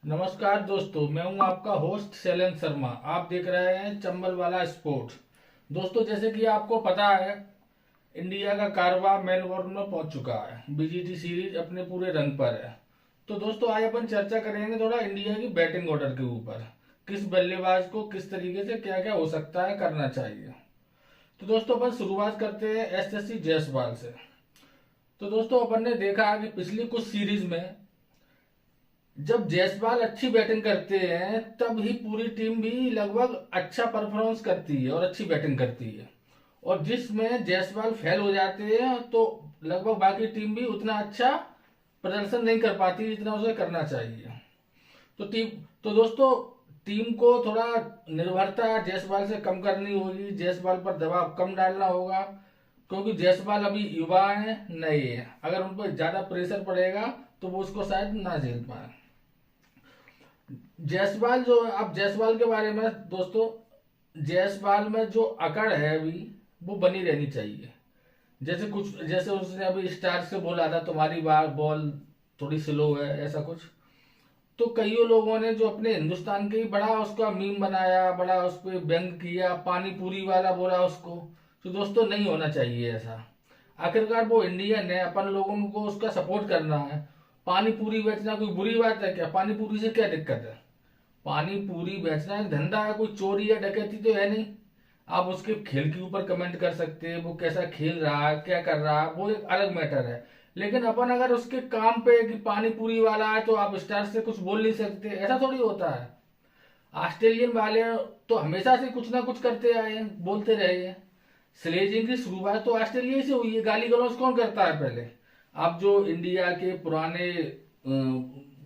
नमस्कार दोस्तों, मैं हूं आपका होस्ट शैलेंद्र शर्मा। आप देख रहे हैं चंबल वाला स्पोर्ट्स। दोस्तों, जैसे कि आपको पता है, इंडिया का कारवा मेलबोर्न में पहुंच चुका है। बीजीटी सीरीज अपने पूरे रन पर है। तो दोस्तों, आज अपन चर्चा करेंगे थोड़ा इंडिया की बैटिंग ऑर्डर के ऊपर। किस बल्लेबाज को किस तरीके से क्या क्या हो सकता है करना चाहिए। तो दोस्तों, अपन शुरुआत करते हैं एसएससी जायसवाल से। तो दोस्तों, अपन ने देखा है कि पिछली कुछ सीरीज में जब जायसवाल अच्छी बैटिंग करते हैं तब ही पूरी टीम भी लगभग अच्छा परफॉर्मेंस करती है और अच्छी बैटिंग करती है। और जिसमें जायसवाल फेल हो जाते हैं तो लगभग बाकी टीम भी उतना अच्छा प्रदर्शन नहीं कर पाती जितना उसे करना चाहिए। तो टीम तो दोस्तों, टीम को थोड़ा निर्भरता जायसवाल से कम करनी होगी। जायसवाल पर दबाव कम डालना होगा, क्योंकि जायसवाल अभी युवा है, नए हैं। अगर उन पर ज्यादा प्रेशर पड़ेगा तो वो उसको शायद ना झेल पाए। जायसवाल जो अब जायसवाल के बारे में दोस्तों, जायसवाल में जो अकड़ है अभी वो बनी रहनी चाहिए। जैसे उसने अभी स्टार से बोला था तुम्हारी बार बॉल थोड़ी स्लो है, ऐसा कुछ। तो कईयों लोगों ने जो अपने हिंदुस्तान के ही बड़ा उसका मीम बनाया, बड़ा उस पर व्यंग किया, पानी पूरी वाला बोला उसको। तो दोस्तों, नहीं होना चाहिए ऐसा। आखिरकार वो इंडियन है, अपन लोगों को उसका सपोर्ट करना है। पानी पूरी बेचना कोई बुरी बात है क्या? पानी पूरी से क्या दिक्कत है? पानी पूरी बेचना एक धंधा है, कोई चोरी या डकैती तो है नहीं। आप उसके खेल के ऊपर कमेंट कर सकते हैं, वो कैसा खेल रहा है, क्या कर रहा है, वो एक अलग मैटर है। लेकिन अपन अगर उसके काम पे कि पानी पूरी वाला है तो आप स्टार से कुछ बोल नहीं सकते, ऐसा थोड़ी होता है। ऑस्ट्रेलियन वाले तो हमेशा से कुछ ना कुछ करते आए हैं, बोलते रहे हैं। स्लेजिंग की शुरुआत तो ऑस्ट्रेलिया से हुई है। गाली गलौज कौन करता है पहले? आप जो इंडिया के पुराने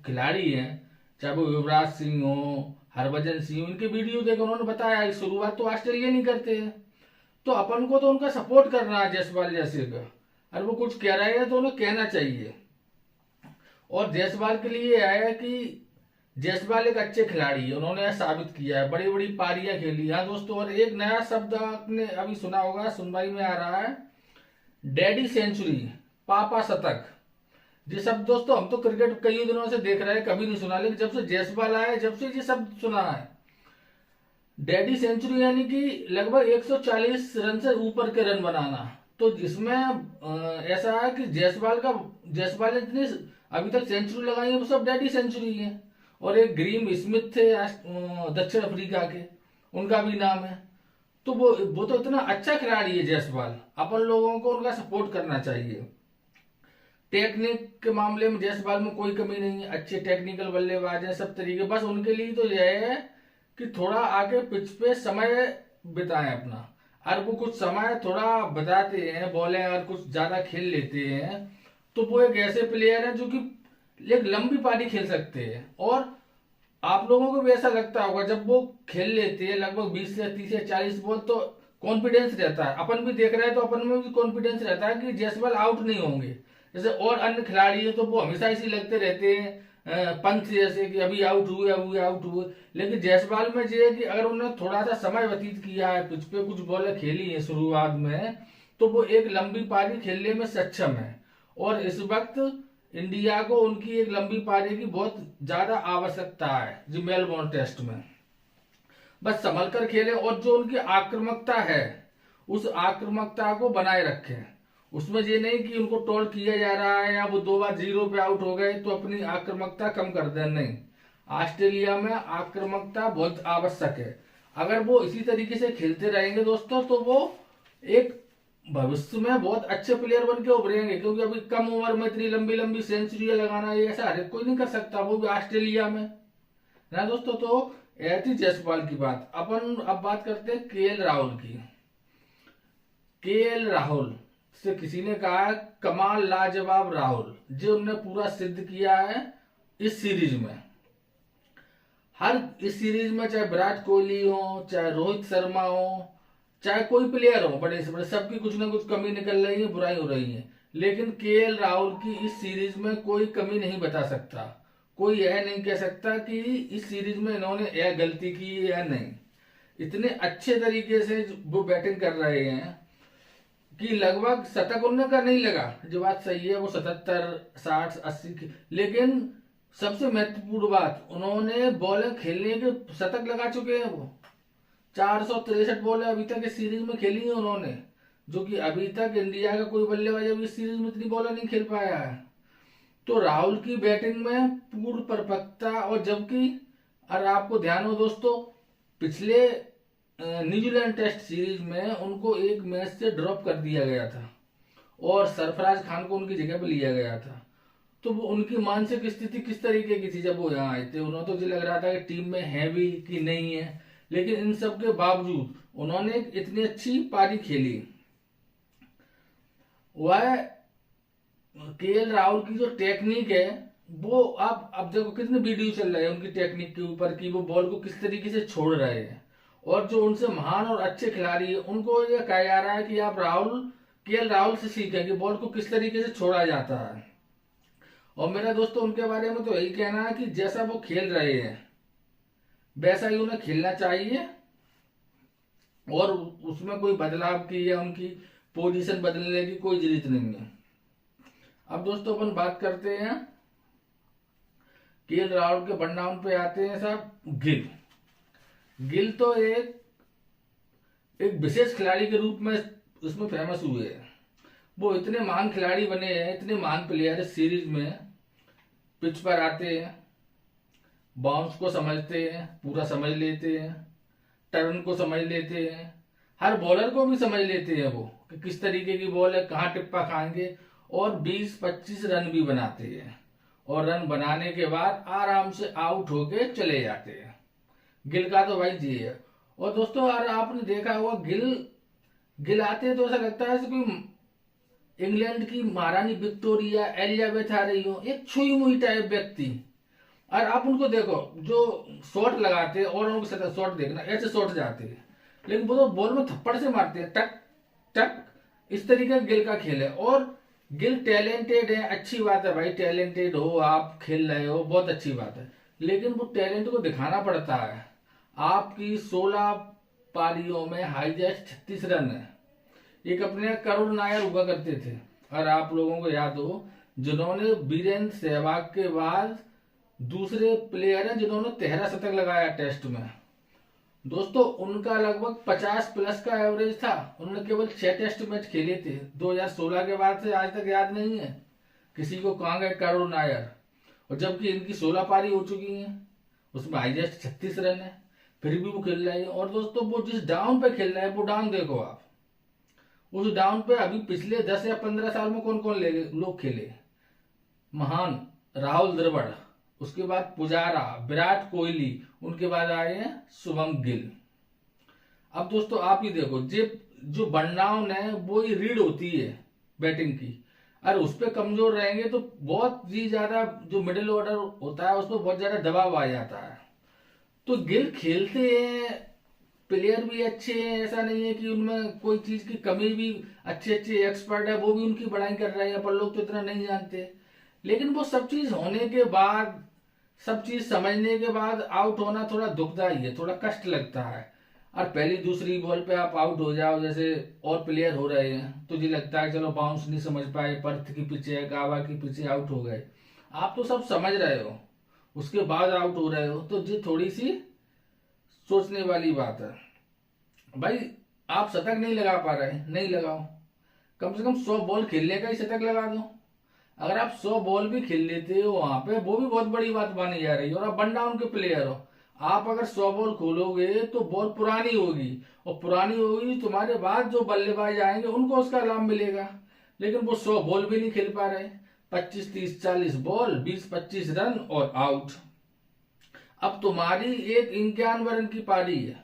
खिलाड़ी हैं, चाहे वो युवराज सिंह हो, हरभजन सिंह, उनके वीडियो देखो, उन्होंने बताया कि शुरुआत तो ऑस्ट्रेलिया नहीं करते हैं। तो अपन को तो उनका सपोर्ट करना है, जायसवाल जैसे का। अगर वो कुछ कह रहे हैं तो उन्हें कहना चाहिए। और जायसवाल के लिए आया कि जायसवाल एक अच्छे खिलाड़ी है, उन्होंने यह साबित किया है, बड़ी बड़ी पारियां खेली। हाँ दोस्तों, और एक नया शब्द आपने अभी सुना होगा, सुनवाई में आ रहा है, डैडी सेंचुरी, पापा शतक। ये शब्द दोस्तों, हम तो क्रिकेट कई दिनों से देख रहे हैं, कभी नहीं सुना, लेकिन जब से जायसवाल आया जब से ये शब्द सुना है। डैडी सेंचुरी यानी कि लगभग 140 रन से ऊपर के रन बनाना। तो इसमें ऐसा है कि जायसवाल ने जितनी अभी तक सेंचुरी लगाई है वो सब डैडी सेंचुरी है। और एक ग्रीम स्मिथ थे दक्षिण अफ्रीका के, उनका भी नाम है। तो वो तो इतना अच्छा खिलाड़ी है जायसवाल, अपन लोगों को उनका सपोर्ट करना चाहिए। टेक्निक के मामले में जायसवाल में कोई कमी नहीं है, अच्छे टेक्निकल बल्लेबाज हैं सब तरीके। बस उनके लिए तो यह है कि थोड़ा आके पिच पे समय बिताएं अपना। अगर वो कुछ समय थोड़ा बिताते हैं, बॉलें अगर कुछ ज्यादा खेल लेते हैं, तो वो एक ऐसे प्लेयर हैं जो कि एक लंबी पारी खेल सकते हैं। और आप लोगों को भी ऐसा लगता होगा, जब वो खेल लेते हैं लगभग 20 से 30 या 40 बॉल, तो कॉन्फिडेंस रहता है। अपन भी देख रहे हैं तो अपन में भी कॉन्फिडेंस रहता है कि जायसवाल आउट नहीं होंगे। जैसे और अन्य खिलाड़ी है तो वो हमेशा इसी लगते रहते हैं, पंत जैसे कि अभी आउट हुए, अभी आउट हुए। लेकिन जायसवाल में ये है कि अगर उन्होंने थोड़ा सा समय व्यतीत किया है, पिच पे कुछ बॉलें खेली है शुरुआत में, तो वो एक लंबी पारी खेलने में सक्षम है। और इस वक्त इंडिया को उनकी एक लंबी पारी की बहुत ज्यादा आवश्यकता है जी मेलबोर्न टेस्ट में। बस संभल कर खेले और जो उनकी आक्रामकता है उस आक्रामकता को बनाए रखें। उसमें ये नहीं कि उनको टोल किया जा रहा है या वो 2 बार जीरो पे आउट हो गए तो अपनी आक्रामकता कम कर दें, नहीं। ऑस्ट्रेलिया में आक्रामकता बहुत आवश्यक है। अगर वो इसी तरीके से खेलते रहेंगे दोस्तों तो वो एक भविष्य में बहुत अच्छे प्लेयर बन के उभरेंगे। क्योंकि अभी कम उम्र में इतनी लंबी लंबी सेंचुरियां लगाना, ये ऐसा हर एक कोई नहीं कर सकता, वो भी ऑस्ट्रेलिया में, ना दोस्तों। तो ऐसी जायसवाल की बात। अपन अब बात करते हैं केएल राहुल की। केएल राहुल से किसी ने कहा कमाल लाजवाब राहुल, जो उन्होंने पूरा सिद्ध किया है इस सीरीज में। इस सीरीज में चाहे विराट कोहली हो, चाहे रोहित शर्मा हो, चाहे कोई प्लेयर हो, बड़े से बड़े, सबकी कुछ ना कुछ कमी निकल रही है, बुराई हो रही है। लेकिन केएल राहुल की इस सीरीज में कोई कमी नहीं बता सकता। कोई यह नहीं कह सकता कि इस सीरीज में इन्होंने यह गलती की या नहीं। इतने अच्छे तरीके से वो बैटिंग कर रहे हैं कि लगभग शतक उनका नहीं लगा, जो बात सही है, वो 77 60 80 की। लेकिन सबसे महत्वपूर्ण बात, उन्होंने बॉलें खेलने के शतक लगा चुके हैं। वो 463 बॉलें अभी तक इस सीरीज में खेली है उन्होंने, जो कि अभी तक इंडिया का कोई बल्लेबाज अभी इस सीरीज में इतनी बॉलें नहीं खेल पाया है। तो राहुल की बैटिंग में पूर्ण परिपक्वता, और जबकि अगर आपको ध्यान हो दोस्तों, पिछले न्यूजीलैंड टेस्ट सीरीज में उनको एक मैच से ड्रॉप कर दिया गया था और सरफराज खान को उनकी जगह पर लिया गया था। तो वो उनकी मानसिक स्थिति किस तरीके की थी जब वो यहाँ आए थे? उन्होंने तो मुझे लग रहा था कि टीम में है भी कि नहीं है, लेकिन इन सब के बावजूद उन्होंने इतनी अच्छी पारी खेली। वह केएल राहुल की जो टेक्निक है, वो आप अब देखो कितने वीडियो चल रहे हैं उनकी टेक्निक के ऊपर कि वो बॉल को किस तरीके से छोड़ रहे हैं। और जो उनसे महान और अच्छे खिलाड़ी है उनको ये कहा जा रहा है कि आप केएल राहुल से सीखें कि बॉल को किस तरीके से छोड़ा जाता है। और मेरा दोस्तों उनके बारे में तो यही कहना है कि जैसा वो खेल रहे हैं वैसा ही उन्हें खेलना चाहिए, और उसमें कोई बदलाव की या उनकी पोजीशन बदलने की कोई जरूरत नहीं है। अब दोस्तों अपन बात करते हैं केएल राहुल के बनडाउन पे आते हैं साहब गिल। गिल तो एक विशेष खिलाड़ी के रूप में उसमें फेमस हुए हैं। वो इतने महान खिलाड़ी बने हैं, इतने महान प्लेयर इस सीरीज में। पिच पर आते हैं, बाउंस को समझते हैं, पूरा समझ लेते हैं, टर्न को समझ लेते हैं, हर बॉलर को भी समझ लेते हैं वो कि किस तरीके की बॉल है, कहाँ टिप्पा खाएंगे, और 20-25 रन भी बनाते हैं। और रन बनाने के बाद आराम से आउट होके चले जाते हैं। गिल का तो भाई जी है। और दोस्तों यार आपने देखा होगा गिल आते हैं तो ऐसा लगता है जैसे कोई इंग्लैंड की महारानी विक्टोरिया एलिजाबेथ आ रही हो, एक छुई मुई टाइप व्यक्ति। और आप उनको देखो जो शॉट लगाते हैं, और उनके साथ शॉट देखना, ऐसे शॉट जाते हैं, लेकिन वो तो बॉल में थप्पड़ से मारते हैं, टक टक। इस तरीके का गिल का खेल है। और गिल टैलेंटेड है, अच्छी बात है भाई, टैलेंटेड हो, आप खेल रहे हो, बहुत अच्छी बात है, लेकिन वो टैलेंट को दिखाना पड़ता है। आपकी 16 पारियों में हाईएस्ट 36 रन है। एक अपने करुण नायर हुआ करते थे, और आप लोगों को याद हो, जिन्होंने वीरेंद्र सहवाग के बाद दूसरे प्लेयर हैं जिन्होंने 13 शतक लगाया टेस्ट में। दोस्तों उनका लगभग 50 प्लस का एवरेज था। उन्होंने केवल 6 टेस्ट मैच खेले थे 2016 के बाद से आज तक। याद नहीं है किसी को कहाँ गए करुण नायर? और जबकि इनकी 16 पारी हो चुकी हैं, उसमें हाईएस्ट 36 रन है, फिर भी वो खेल रहे हैं। और दोस्तों वो जिस डाउन पे खेल रहे हैं, वो डाउन देखो आप, उस डाउन पे अभी पिछले 10 या 15 साल में कौन कौन लोग खेले? महान राहुल द्रविड़, उसके बाद पुजारा, विराट कोहली, उनके बाद आए हैं शुभम गिल। अब दोस्तों आप ही देखो, जो बनडाउन है वो ही रीड होती है बैटिंग की, और उस पर कमजोर रहेंगे तो बहुत ही ज्यादा जो मिडिल ऑर्डर होता है उस पर बहुत ज्यादा दबाव आ जाता है। तो गिल खेलते हैं, प्लेयर भी अच्छे हैं, ऐसा नहीं है कि उनमें कोई चीज की कमी भी, अच्छे अच्छे एक्सपर्ट है वो भी उनकी बड़ाई कर रहे हैं, पर लोग तो इतना नहीं जानते। लेकिन वो सब चीज होने के बाद, सब चीज समझने के बाद आउट होना थोड़ा दुखदाई है, थोड़ा कष्ट लगता है। और पहली दूसरी बॉल पे आप आउट हो जाओ, जैसे और प्लेयर हो रहे हैं, तो जी लगता है चलो बाउंस नहीं समझ पाए, पर्थ की पिच है, गावा की पिच है, आउट हो गए। आप तो सब समझ रहे हो, उसके बाद आउट हो रहे हो, तो जी थोड़ी सी सोचने वाली बात है। भाई आप शतक नहीं लगा पा रहे, नहीं लगाओ, कम से कम 100 बॉल खेलने का ही शतक लगा दो। अगर आप 100 बॉल भी खेल लेते हो वहां पे, वो भी बहुत बड़ी बात मानी जा रही है। और आप वन डाउन के प्लेयर हो, आप अगर 100 बॉल खोलोगे तो बॉल पुरानी होगी, और पुरानी होगी तुम्हारे बाद जो बल्लेबाज आएंगे उनको उसका लाभ मिलेगा। लेकिन वो 100 बॉल भी नहीं खेल पा रहे, 25, 30, 40 बॉल, 20-25 रन और आउट। अब तुम्हारी एक 91 रन की पारी है,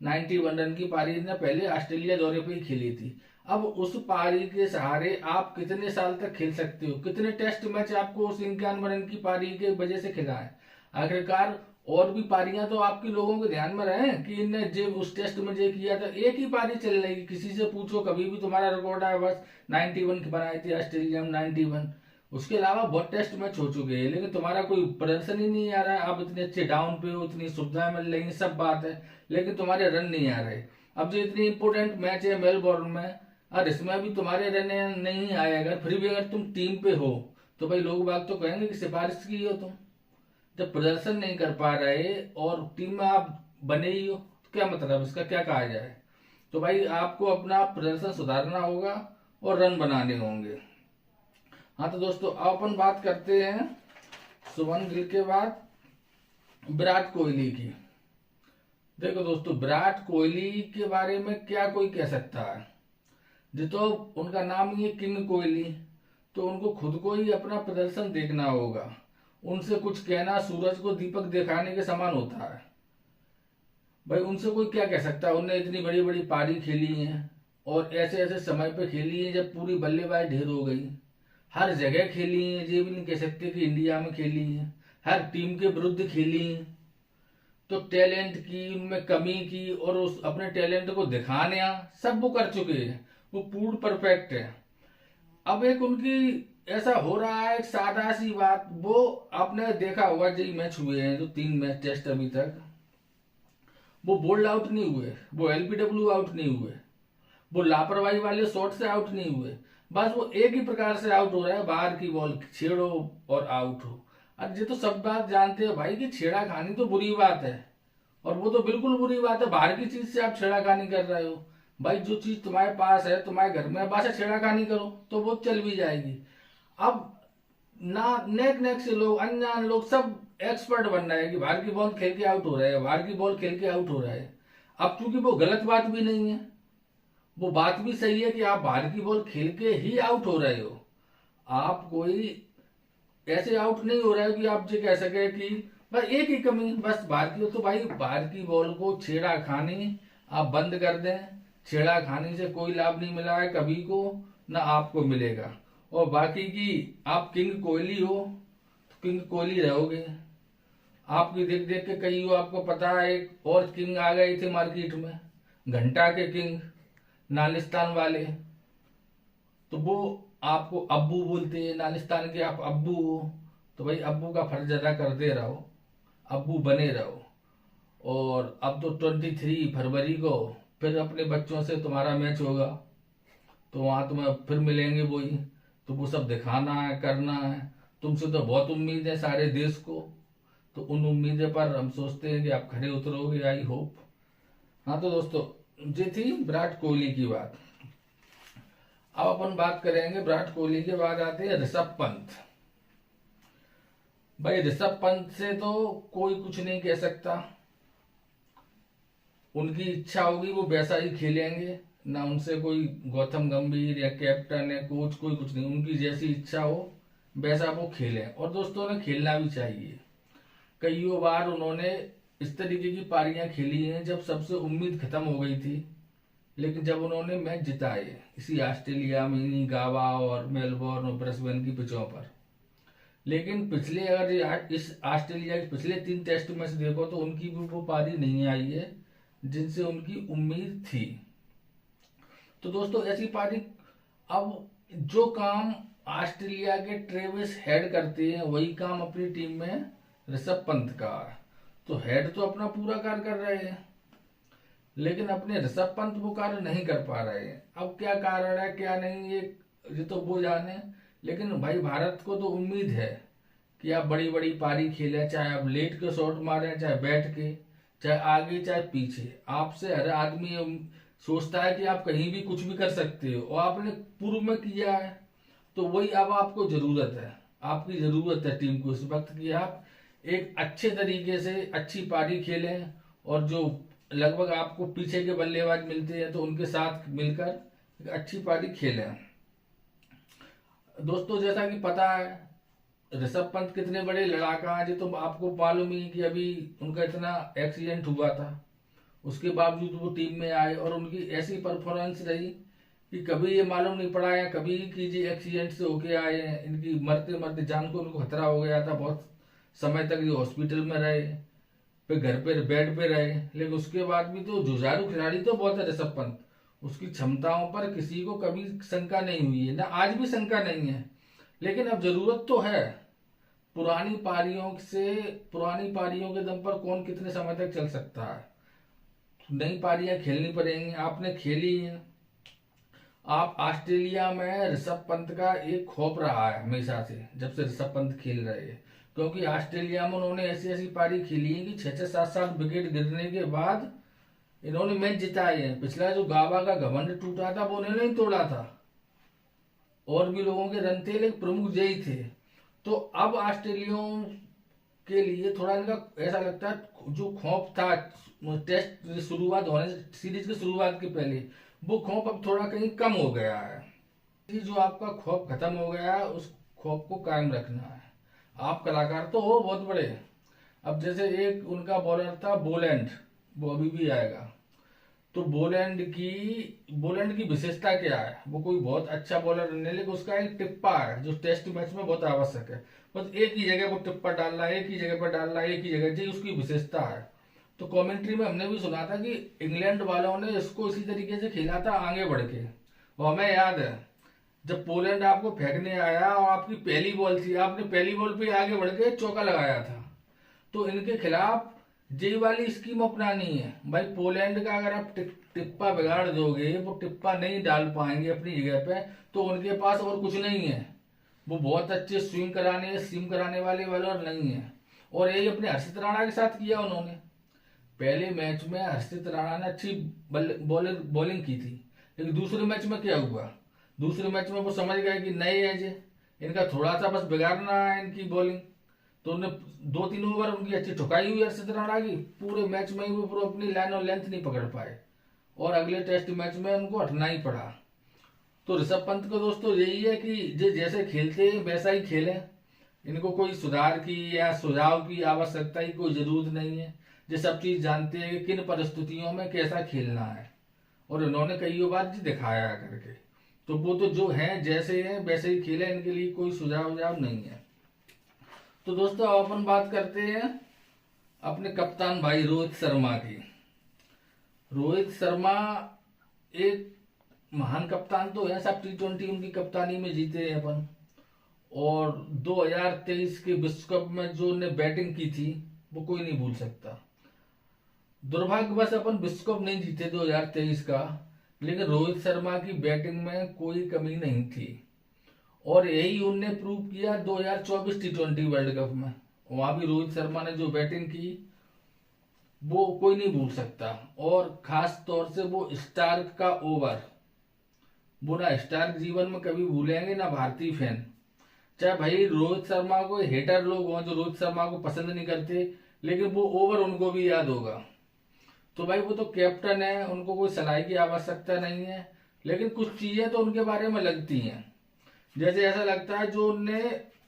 91 रन की पारी ने पहले ऑस्ट्रेलिया दौरे पे ही खेली थी। अब उस पारी के सहारे आप कितने साल तक खेल सकते हो? कितने टेस्ट मैच आपको उस 91 रन की पारी के वजह से खेला है? आखिरकार और भी पारियां तो आपके लोगों के ध्यान में रहे कि इनने जो उस टेस्ट में जो किया था, एक ही पारी चल रही, किसी से पूछो कभी भी तुम्हारा रिकॉर्ड आया बस 91 बनाई थी ऑस्ट्रेलिया में, 91। उसके अलावा बहुत टेस्ट मैच हो चुके हैं, लेकिन तुम्हारा कोई प्रदर्शन ही नहीं आ रहा है। आप इतने अच्छे डाउन पे हो, इतनी सुविधाएं मिल रही, सब बात है, लेकिन तुम्हारे रन नहीं आ रहे। अब जो इतनी इंपोर्टेंट मैच है मेलबोर्न में, और इसमें भी तुम्हारे रन नहीं आए, अगर फिर भी अगर तुम टीम पे हो तो भाई लोग बाग तो कहेंगे कि सिफारिश की हो तुम। जब प्रदर्शन नहीं कर पा रहे और टीम में आप बने ही हो तो क्या मतलब, इसका क्या कहा जाए। तो भाई आपको अपना प्रदर्शन सुधारना होगा और रन बनाने होंगे। हाँ तो दोस्तों अब अपन बात करते हैं शुभमन गिल के बाद विराट कोहली की। देखो दोस्तों, विराट कोहली के बारे में क्या कोई कह सकता है, जो तो उनका नाम ही है किंग कोहली, तो उनको खुद को ही अपना प्रदर्शन देखना होगा। उनसे कुछ कहना सूरज को दीपक दिखाने के समान होता है। भाई उनसे कोई क्या कह सकता है, उनने इतनी बड़ी बड़ी पारी खेली है और ऐसे ऐसे समय पे खेली है जब पूरी बल्लेबाज ढेर हो गई। हर जगह खेली है, ये भी नहीं कह सकते कि इंडिया में खेली है, हर टीम के विरुद्ध खेली है। तो टैलेंट की उनमें कमी की और उस अपने टैलेंट को दिखाने सब वो कर चुके हैं, वो पूर्ण परफेक्ट है। अब एक उनकी ऐसा हो रहा है, एक सादा सी बात, वो आपने देखा होगा जो मैच हुए हैं, जो 3 मैच टेस्ट अभी तक, वो बोल्ड आउट नहीं हुए, वो एलबीडब्ल्यू आउट नहीं हुए, वो लापरवाही वाले शॉट से आउट नहीं हुए। बस वो एक ही प्रकार से आउट हो रहा है, बाहर की बॉल छेड़ो और आउट हो। अब ये तो सब बात जानते हो भाई कि छेड़ा खानी तो बुरी बात है, और वो तो बिल्कुल बुरी बात है। बाहर की चीज से आप छेड़ाखानी कर रहे हो। भाई जो चीज तुम्हारे पास है, तुम्हारे घर में, बस छेड़ाखानी करो तो वो चल भी जाएगी। अब ना नेक नेक से लोग, अनजान लोग सब एक्सपर्ट बन रहे हैं कि बाहर की बॉल खेल के आउट हो रहा है, बाहर की बॉल खेल के आउट हो रहा है। अब चूंकि वो गलत बात भी नहीं है, वो बात भी सही है कि आप बाहर की बॉल खेल के ही आउट हो रहे हो। आप कोई ऐसे आउट नहीं हो रहा है कि आप ये कह सके कि बस एक ही कमी, बस बाहर की। तो भाई बाहर की बॉल को छेड़ा खानी आप बंद कर दें। छेड़ा खाने से कोई लाभ नहीं मिला है कभी को, ना आपको मिलेगा। और बाकी की आप किंग कोहली हो तो किंग कोहली रहोगे। आपकी देख देख के कई हो, आपको पता है एक और किंग आ गए थे मार्केट में, घंटा के किंग, नालिस्तान वाले। तो वो आपको अब्बू बोलते हैं, नालिस्तान के आप अब्बू हो। तो भाई अब्बू का फर्ज अदा करते रहो, अब्बू बने रहो। और अब तो 23 फरवरी को फिर अपने बच्चों से तुम्हारा मैच होगा, तो वहां तुम्हें फिर मिलेंगे वही। तो वो सब दिखाना है, करना है। तुमसे तो बहुत उम्मीद है सारे देश को, तो उन उम्मीदें पर हम सोचते हैं कि आप खड़े उतरोगे, आई होप। हाँ तो दोस्तों, ये थी विराट कोहली की बात। अब अपन बात करेंगे विराट कोहली के बाद आते हैं ऋषभ पंत। भाई ऋषभ पंत से तो कोई कुछ नहीं कह सकता। उनकी इच्छा होगी वो वैसा ही खेलेंगे, ना उनसे कोई गौतम गंभीर या कैप्टन या कोच कोई कुछ नहीं। उनकी जैसी इच्छा हो वैसा वो खेलें, और दोस्तों ने खेलना भी चाहिए। कई बार उन्होंने इस तरीके की पारियां खेली हैं जब सबसे उम्मीद खत्म हो गई थी, लेकिन जब उन्होंने मैच जिताए इसी ऑस्ट्रेलिया में, इन्हीं गावा और मेलबोर्न और ब्रिस्बेन की पिचों पर। लेकिन पिछले अगर इस ऑस्ट्रेलिया के पिछले 3 टेस्ट मैच देखो तो उनकी भी वो पारी नहीं आई है जिनसे उनकी उम्मीद थी। तो दोस्तों ऐसी पारी, अब जो काम ऑस्ट्रेलिया के ट्रेविस हेड करते हैं वही काम अपनी टीम में ऋषभ पंत का है। तो हेड तो अपना पूरा कार्य कर रहे हैं, लेकिन अपने ऋषभ पंत वो कार्य नहीं कर पा रहे हैं। अब क्या कारण है क्या नहीं, ये तो वो जाने। लेकिन भाई भारत को तो उम्मीद है कि आप बड़ी बड़ी पारी खेलें, चाहे आप लेट के शॉट मारें, चाहे बैठ के, चाहे आगे चाहे पीछे। आपसे हर आदमी सोचता है कि आप कहीं भी कुछ भी कर सकते हो, और आपने पूर्व में किया है। तो वही अब आपको जरूरत है, आपकी जरूरत है टीम को इस वक्त कि आप एक अच्छे तरीके से अच्छी पारी खेलें, और जो लगभग आपको पीछे के बल्लेबाज मिलते हैं तो उनके साथ मिलकर एक अच्छी पारी खेलें। दोस्तों जैसा कि पता है ऋषभ पंत कितने बड़े लड़ाका हैं, तो आपको मालूम ही कि अभी उनका इतना एक्सीडेंट हुआ था, उसके बावजूद वो टीम में आए और उनकी ऐसी परफॉर्मेंस रही कि कभी ये मालूम नहीं पड़ा है कभी कि जी एक्सीडेंट से होके आए हैं। इनकी मरते मरते जान को उनको खतरा हो गया था, बहुत समय तक ये हॉस्पिटल में रहे, फिर घर पे बेड पे रहे। लेकिन उसके बाद भी तो जुझारू खिलाड़ी तो बहुत है ऋषभ पंत, उसकी क्षमताओं पर किसी को कभी शंका नहीं हुई है, ना आज भी शंका नहीं है। लेकिन अब जरूरत तो है, पुरानी पारियों के दम पर कौन कितने समय तक चल सकता है। नई पारियां खेलनी पड़ेंगी, आपने खेली हैं। आप ऑस्ट्रेलिया में ऋषभ पंत का एक खौफ रहा है हमेशा से, जब से ऋषभ पंत खेल रहे हैं। क्योंकि ऑस्ट्रेलिया में उन्होंने ऐसी ऐसी पारी खेली है कि 6-6 7-7 विकेट गिरने के बाद इन्होंने मैच जिताए हैं। पिछला जो गाबा का घमंड टूटा था वो उन्होंने नहीं तोड़ा था, और भी लोगों के रन थे लेकिन प्रमुख यही थे। तो अब ऑस्ट्रेलिया के लिए थोड़ा इनका ऐसा लगता है जो खौफ था टेस्ट शुरुआत होने सीरीज की शुरुआत के पहले, वो खौफ अब थोड़ा कहीं कम हो गया है। कि जो आपका खौफ खत्म हो गया है उस खौफ को कायम रखना है। आप कलाकार तो हो बहुत बड़े। अब जैसे एक उनका बॉलर था बोलैंड, वो अभी भी आएगा। तो बोलैंड की विशेषता क्या है? वो कोई बहुत अच्छा बॉलर नहीं, लेकिन उसका एक टिप्पा है जो टेस्ट मैच में बहुत आवश्यक है। बस एक ही जगह वो टिप्पा डाल रहा है, एक ही जगह पर डाल रहा है, एक ही जगह, जी उसकी विशेषता है। तो कमेंट्री में हमने भी सुना था कि इंग्लैंड वालों ने इसको इसी तरीके से खेला था आगे बढ़ के। और हमें याद है जब पोलैंड आपको फेंकने आया और आपकी पहली बॉल थी, आपने पहली बॉल पे आगे बढ़ के चौका लगाया था। तो इनके खिलाफ जी वाली स्कीम अपनानी है भाई। पोलैंड का अगर आप टिप्पा बिगाड़ दोगे, वो टिप्पा नहीं डाल पाएंगे अपनी जगह पे, तो उनके पास और कुछ नहीं है। वो बहुत अच्छे स्विम कराने वाले बॉलर नहीं है। और यही अपने हर्षित राणा के साथ किया उन्होंने। पहले मैच में हर्षित राणा ने अच्छी बॉलिंग की थी, लेकिन दूसरे मैच में क्या हुआ? दूसरे मैच में वो समझ गए कि नए एज है, इनका थोड़ा सा बस बिगाड़ना है इनकी बॉलिंग। तो उन्हें 2-3 ओवर उनकी अच्छी ठुकाई हुई हर्षित राणा की, पूरे मैच में ही वो पूरा अपनी लाइन और लेंथ नहीं पकड़ पाए, और अगले टेस्ट मैच में उनको हटना ही पड़ा। तो ऋषभ पंत को दोस्तों यही है कि जे जैसे खेलते हैं वैसा ही खेलें। इनको कोई सुधार की या सुझाव की आवश्यकता की कोई जरूरत नहीं है। ये सब चीज जानते हैं कि किन परिस्थितियों में कैसा खेलना है, और इन्होंने कई बार जी दिखाया करके। तो वो तो जो है जैसे हैं वैसे ही खेले, इनके लिए कोई सुझाव नहीं है। तो दोस्तों अब अपन बात करते हैं अपने कप्तान भाई रोहित शर्मा की। रोहित शर्मा एक महान कप्तान तो है, सब T20 उनकी कप्तानी में जीते हैं अपन। और 2023 के विश्व कप में जो उन्होंने बैटिंग की थी वो कोई नहीं भूल सकता। दुर्भाग्यवश अपन विश्व कप नहीं जीते 2023 का, लेकिन रोहित शर्मा की बैटिंग में कोई कमी नहीं थी। और यही उनने प्रूव किया 2024 T20 वर्ल्ड कप में। वहां भी रोहित शर्मा ने जो बैटिंग की वो कोई नहीं भूल सकता। और खास तौर से वो स्टार्क का ओवर, वो ना स्टार्क जीवन में कभी भूलेंगे ना भारतीय फैन। चाहे भाई रोहित शर्मा को हेटर लोग हों जो रोहित शर्मा को पसंद नहीं करते, लेकिन वो ओवर उनको भी याद होगा। तो भाई वो तो कैप्टन है, उनको कोई सलाह की आवश्यकता नहीं है, लेकिन कुछ चीजें तो उनके बारे में लगती हैं। जैसे ऐसा लगता है जो उनने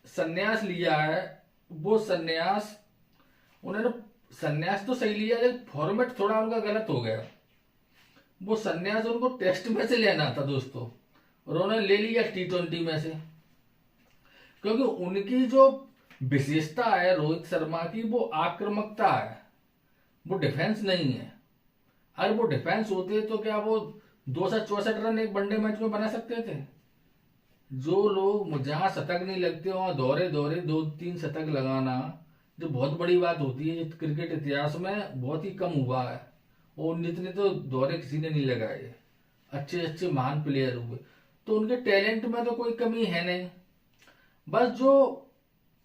संन्यास लिया है, वो उन्होंने संन्यास तो सही लिया, लेकिन फॉर्मेट थोड़ा उनका गलत हो गया। वो संन्यास उनको टेस्ट में से लेना था दोस्तों, और उन्होंने ले लिया T20 में से। क्योंकि उनकी जो विशेषता है रोहित शर्मा की, वो आक्रामकता है, वो डिफेंस नहीं है। अगर वो डिफेंस होते तो क्या वो 264 रन एक वनडे मैच में बना सकते थे? जो लोग जहां शतक नहीं लगते वहां दौरे 2-3 शतक लगाना जो बहुत बड़ी बात होती है, क्रिकेट इतिहास में बहुत ही कम हुआ है। और इतने तो दौरे किसी ने नहीं लगाए, अच्छे अच्छे महान प्लेयर हुए। तो उनके टैलेंट में तो कोई कमी है नहीं, बस जो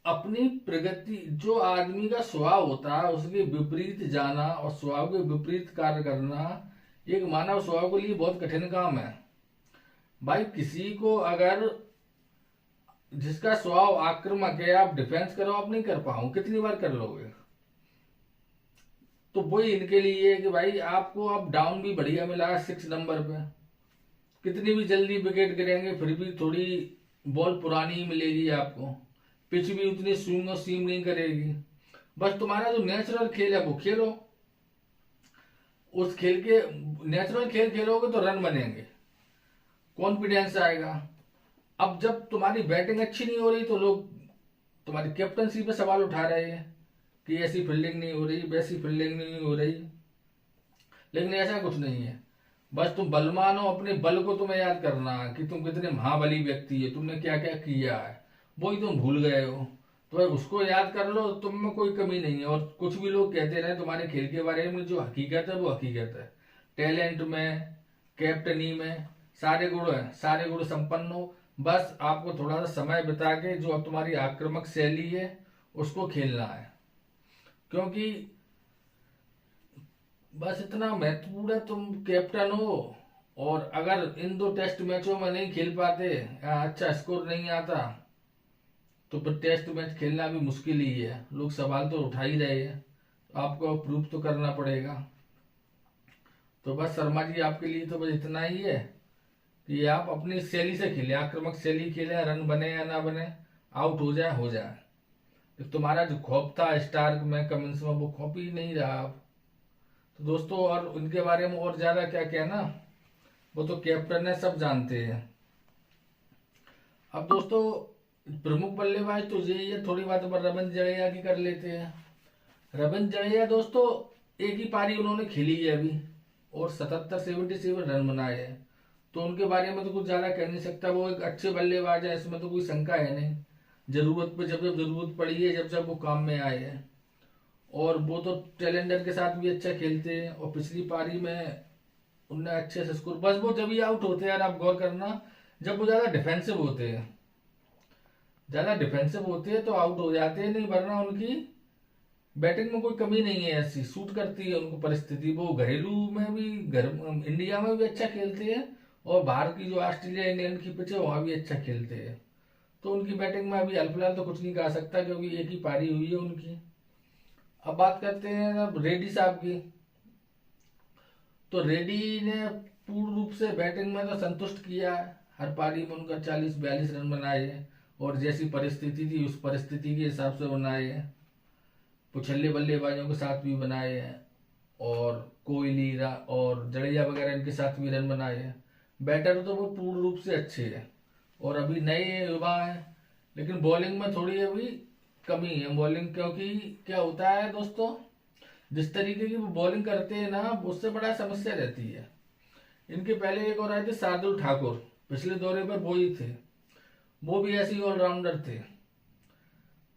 अपनी प्रगति, जो आदमी का स्वभाव होता है उसके विपरीत जाना और स्वभाव के विपरीत कार्य करना एक मानव स्वभाव के लिए बहुत कठिन काम है। भाई किसी को अगर जिसका स्वभाव आक्रामक है, आप डिफेंस करो, आप नहीं कर पाओ, कितनी बार कर लोगे? तो वही इनके लिए है कि भाई आपको अब डाउन भी बढ़िया मिला है 6 नंबर पे, कितनी भी जल्दी विकेट गिरेंगे फिर भी थोड़ी बॉल पुरानी ही मिलेगी आपको, पिच भी उतनी स्विंग और सीम नहीं करेगी। बस तुम्हारा जो नेचुरल खेल है वो खेलो, उस खेल के नेचुरल खेल खेलोगे तो रन बनेंगे, कॉन्फिडेंस आएगा। अब जब तुम्हारी बैटिंग अच्छी नहीं हो रही तो लोग तुम्हारी कैप्टनसी पे सवाल उठा रहे हैं कि ऐसी फील्डिंग नहीं हो रही, वैसी फील्डिंग नहीं हो रही, लेकिन ऐसा कुछ नहीं है। बस तुम बलवान हो, अपने बल को तुम्हें याद करना है कि तुम कितने महाबली व्यक्ति है, तुमने क्या क्या किया है, वही तुम भूल गए हो। तो भाई उसको याद कर लो, तुम में कोई कमी नहीं है। और कुछ भी लोग कहते रहे तुम्हारे खेल के बारे में, जो हकीकत है वो हकीकत है। टैलेंट में, कैप्टनी में सारे गुण है, सारे गुण संपन्न हो। बस आपको थोड़ा सा समय बिता के जो अब तुम्हारी आक्रामक शैली है उसको खेलना है, क्योंकि बस इतना महत्वपूर्ण है, तुम कैप्टन हो और अगर इन 2 टेस्ट मैचों में नहीं खेल पाते या अच्छा स्कोर नहीं आता तो फिर टेस्ट मैच खेलना भी मुश्किल ही है। लोग सवाल तो उठा ही रहे हैं, तो आपको प्रूफ तो करना पड़ेगा। तो बस शर्मा जी आपके लिए तो बस इतना ही है कि आप अपनी शैली से खेलें, आक्रामक शैली खेलें, रन बने या ना बने, आउट हो जाए हो जाए। तो तुम्हारा जो खौफ था स्टार्क में, कमिंस में, वो खौफ ही नहीं रहा अब। तो दोस्तों और उनके बारे में और ज्यादा क्या कहना, वो तो कैप्टन है, सब जानते हैं। अब दोस्तों प्रमुख बल्लेबाज तो यही है, थोड़ी बात पर रविंद्र जडेजा की कर लेते हैं। रविंद्र जडेजा दोस्तों एक ही पारी उन्होंने खेली है अभी और 77 रन बनाए हैं, तो उनके बारे में तो कुछ ज्यादा कह नहीं सकता। वो एक अच्छे बल्लेबाज है, इसमें तो कोई शंका है नहीं। जरूरत पे जब जब जरूरत पड़ी है, जब जब वो काम में आए हैं, और वो तो टैलेंडर के साथ भी अच्छा खेलते हैं। और पिछली पारी में उनने अच्छे से स्कोर, बस वो जब ही आउट होते हैं यार, आप गौर करना, जब वो ज्यादा डिफेंसिव होते हैं तो आउट हो जाते हैं, नहीं वरना उनकी बैटिंग में कोई कमी नहीं है, ऐसी सूट करती है उनको परिस्थिति। वो घरेलू में भी, घर इंडिया में भी अच्छा खेलते हैं और बाहर की जो ऑस्ट्रेलिया इंग्लैंड की पिच है वहां भी अच्छा खेलते हैं। तो उनकी बैटिंग में अभी फिलहाल तो कुछ नहीं कहा सकता, क्योंकि एक ही पारी हुई है उनकी। अब बात करते हैं अब रेड्डी साहब की। तो रेड्डी ने पूर्ण रूप से बैटिंग में तो संतुष्ट किया है, हर पारी में उनका 40-42 रन बनाए हैं और जैसी परिस्थिति थी उस परिस्थिति के हिसाब से बनाए हैं। पुछल्ले बल्लेबाजों के साथ भी बनाए हैं और कोहली और जडेजा वगैरह इनके साथ भी रन बनाए हैं। बैटर तो वो पूर्ण रूप से अच्छे हैं और अभी नए युवा हैं, लेकिन बॉलिंग में थोड़ी अभी कमी है बॉलिंग, क्योंकि क्या होता है दोस्तों, जिस तरीके की वो बॉलिंग करते हैं ना, उससे बड़ा समस्या रहती है। इनके पहले एक और आए थे शार्दुल ठाकुर, पिछले दौरे पर वो ही थे, वो भी ऐसे ही ऑलराउंडर थे।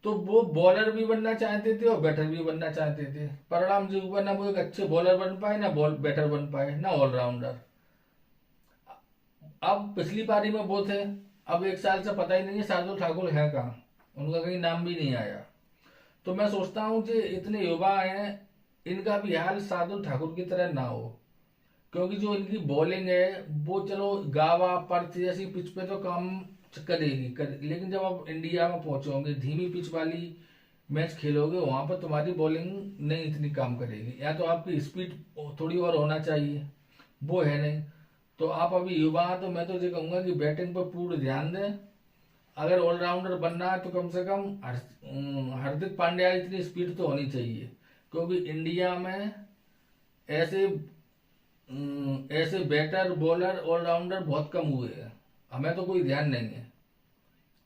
तो वो बॉलर भी बनना चाहते थे और बैटर भी बनना चाहते थे, परिणाम जो हुआ ना वो एक अच्छे बॉलर बन पाए ना बैटर बन पाए ना ऑलराउंडर। अब पिछली पारी में वो थे, अब एक साल से पता ही नहीं है शार्दुल ठाकुर है कहाँ, उनका कहीं नाम भी नहीं आया। तो मैं सोचता हूँ कि इतने युवा हैं, इनका भी हाल शार्दुल ठाकुर की तरह ना हो, क्योंकि जो इनकी बॉलिंग है वो चलो गावा पर्थ जैसी पिच पे तो काम लेकिन जब आप इंडिया में पहुंचोगे, धीमी पिच वाली मैच खेलोगे, वहां पर तुम्हारी बॉलिंग नहीं इतनी काम करेगी, या तो आपकी स्पीड थोड़ी और होना चाहिए, वो है नहीं। तो आप अभी युवा, तो मैं तो ये कहूंगा कि बैटिंग पर पूर्ण ध्यान दें। अगर ऑलराउंडर बनना है तो कम से कम हार्दिक पांड्या इतनी स्पीड तो होनी चाहिए, क्योंकि इंडिया में ऐसे ऐसे बैटर बॉलर ऑलराउंडर बहुत कम हुए हैं, हमें तो कोई ध्यान नहीं है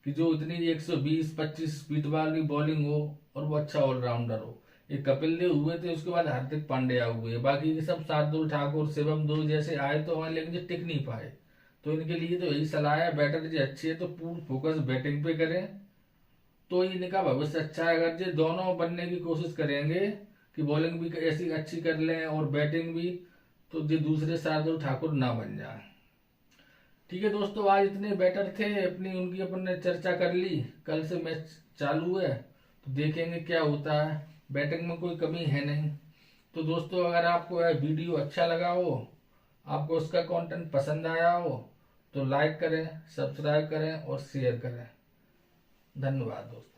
कि जो इतनी 120-25 स्पीड वाली बॉलिंग हो और वो अच्छा ऑलराउंडर हो। ये कपिल देव हुए थे, उसके बाद हार्दिक पांड्या हुए, बाकी के सब शार्दुल ठाकुर, शिवम दुबे जैसे आए तो वहां, लेकिन जो टिक नहीं पाए। तो इनके लिए तो यही सलाह है, बैटर जो अच्छी है तो पूर्ण फोकस बैटिंग पे करें, तो इनका भविष्य अच्छा है। अगर ये दोनों बनने की कोशिश करेंगे कि बॉलिंग भी ऐसी अच्छी कर लें और बैटिंग भी, तो ये दूसरे शार्दुल ठाकुर ना बन जाए। ठीक है दोस्तों, आज इतने बैटर थे, अपनी उनकी अपन ने चर्चा कर ली। कल से मैच चालू है तो देखेंगे क्या होता है, बैटिंग में कोई कमी है नहीं। तो दोस्तों अगर आपको यह वीडियो अच्छा लगा हो, आपको उसका कंटेंट पसंद आया हो, तो लाइक करें, सब्सक्राइब करें और शेयर करें। धन्यवाद दोस्तों।